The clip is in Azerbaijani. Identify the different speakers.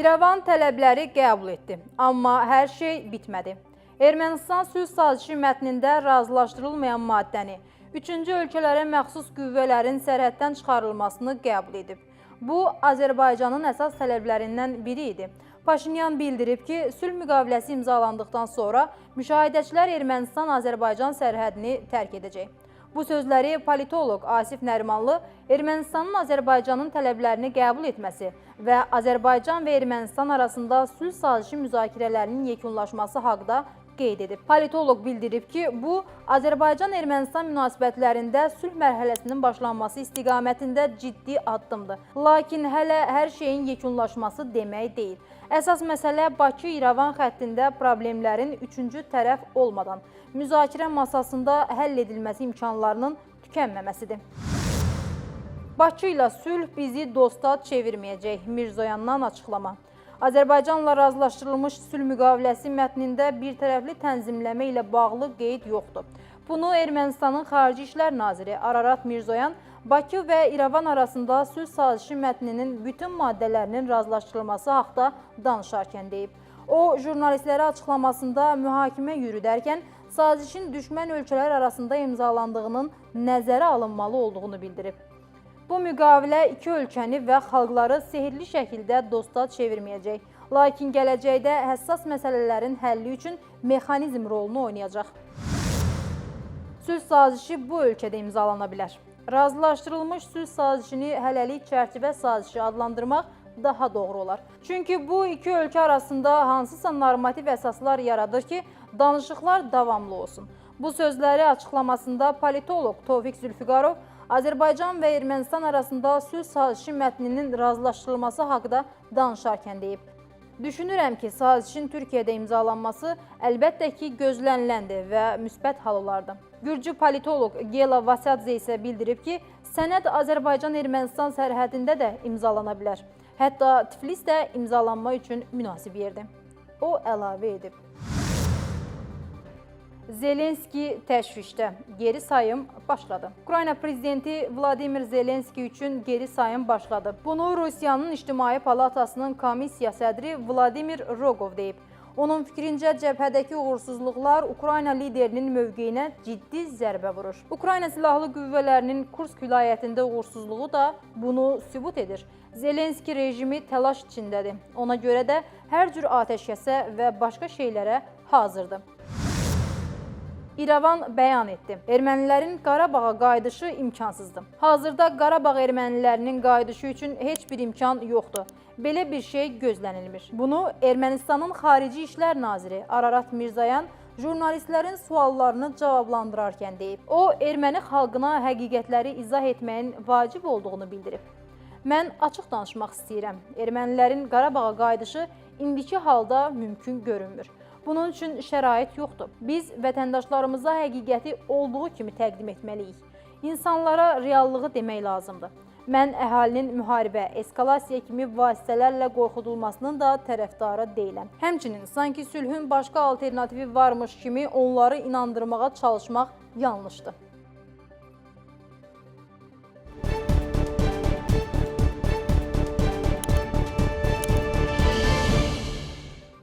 Speaker 1: İrəvan tələbləri qəbul etdi, amma hər şey bitmədi. Ermənistan sülh sazişi mətnində razılaşdırılmayan maddəni, üçüncü ölkələrə məxsus qüvvələrin sərhəddən çıxarılmasını qəbul edib. Bu, Azərbaycanın əsas tələblərindən biri idi. Paşinyan bildirib ki, sülh müqaviləsi imzalandıqdan sonra müşahidəçilər Ermənistan-Azərbaycan sərhədini tərk edəcək. Bu sözləri politoloq Asif Nərimanlı Ermənistanın Azərbaycanın tələblərini qəbul etməsi və Azərbaycan və Ermənistan arasında sülh sazişi müzakirələrinin yekunlaşması haqqında qeyd edib. Politoloq bildirib ki, bu, Azərbaycan-Ermənistan münasibətlərində sülh mərhələsinin başlanması istiqamətində ciddi addımdır. Lakin hələ hər şeyin yekunlaşması demək deyil. Əsas məsələ Bakı-İrəvan xəttində problemlərin üçüncü tərəf olmadan müzakirə masasında həll edilməsi imkanlarının tükənməməsidir. Bakı ilə sülh bizi dosta çevirməyəcək, Mirzoyandan açıqlama. Azərbaycanla razılaşdırılmış sülh müqaviləsi mətnində birtərəfli tənzimləmə ilə bağlı qeyd yoxdur. Bunu Ermənistanın Xarici İşlər Naziri Ararat Mirzoyan Bakı və İrəvan arasında sülh sazişi mətninin bütün maddələrinin razılaşdırılması haqqında danışarkən deyib. O, jurnalistlərə açıqlamasında mühakimə yürüdərkən sazişin düşmən ölkələr arasında imzalandığının nəzərə alınmalı olduğunu bildirib. Bu müqavilə iki ölkəni və xalqları sehirli şəkildə dosta çevirməyəcək, lakin gələcəkdə həssas məsələlərin həlli üçün mexanizm rolunu oynayacaq. Sülh sazişi bu ölkədə imzalana bilər. Razılaşdırılmış sülh sazişini hələlik çərçivə sazişi adlandırmaq daha doğru olar. Çünki bu iki ölkə arasında hansısa normativ əsaslar yaradır ki, danışıqlar davamlı olsun. Bu sözləri açıqlamasında politoloq Tofiq Zülfüqarov Azərbaycan və Ermənistan arasında sülh sazişi mətninin razılaşdırılması haqqında danışarkən deyib. Düşünürəm ki, sazişin Türkiyədə imzalanması əlbəttə ki, gözləniləndir və müsbət hal olardı. Gürcü politoloq Gela Vasyadze isə bildirib ki, sənəd Azərbaycan-Ermənistan sərhədində də imzalana bilər. Hətta Tiflis də imzalanma üçün münasib yerdir. O əlavə edib. Zelenski təşvişdə. Geri sayım başladı. Ukrayna prezidenti Vladimir Zelenski üçün geri sayım başladı. Bunu Rusiyanın İctimai Palatasının komissiya sədri Vladimir Rogov deyib. Onun fikrincə cəbhədəki uğursuzluqlar Ukrayna liderinin mövqeyinə ciddi zərbə vurur. Ukrayna silahlı qüvvələrinin Kursk vilayətində uğursuzluğu da bunu sübut edir. Zelenski rejimi təlaş içindədir. Ona görə də hər cür atəşkəsə və başqa şeylərə hazırdır. İrəvan bəyan etdi. Ermənilərin Qarabağa qayıdışı imkansızdır. Hazırda Qarabağ ermənilərinin qayıdışı üçün heç bir imkan yoxdur. Belə bir şey gözlənilmir. Bunu Ermənistanın Xarici İşlər Naziri Ararat Mirzoyan jurnalistlərin suallarını cavablandırarkən deyib. O, erməni xalqına həqiqətləri izah etməyin vacib olduğunu bildirib. Mən açıq danışmaq istəyirəm. Ermənilərin Qarabağa qayıdışı indiki halda mümkün görünmür. Bunun üçün şərait yoxdur. Biz vətəndaşlarımıza həqiqəti olduğu kimi təqdim etməliyik. İnsanlara reallığı demək lazımdır. Mən əhalinin müharibə, eskalasiya kimi vasitələrlə qorxudulmasının da tərəfdarı deyiləm. Həmçinin sanki sülhün başqa alternativi varmış kimi onları inandırmağa çalışmaq yanlışdır.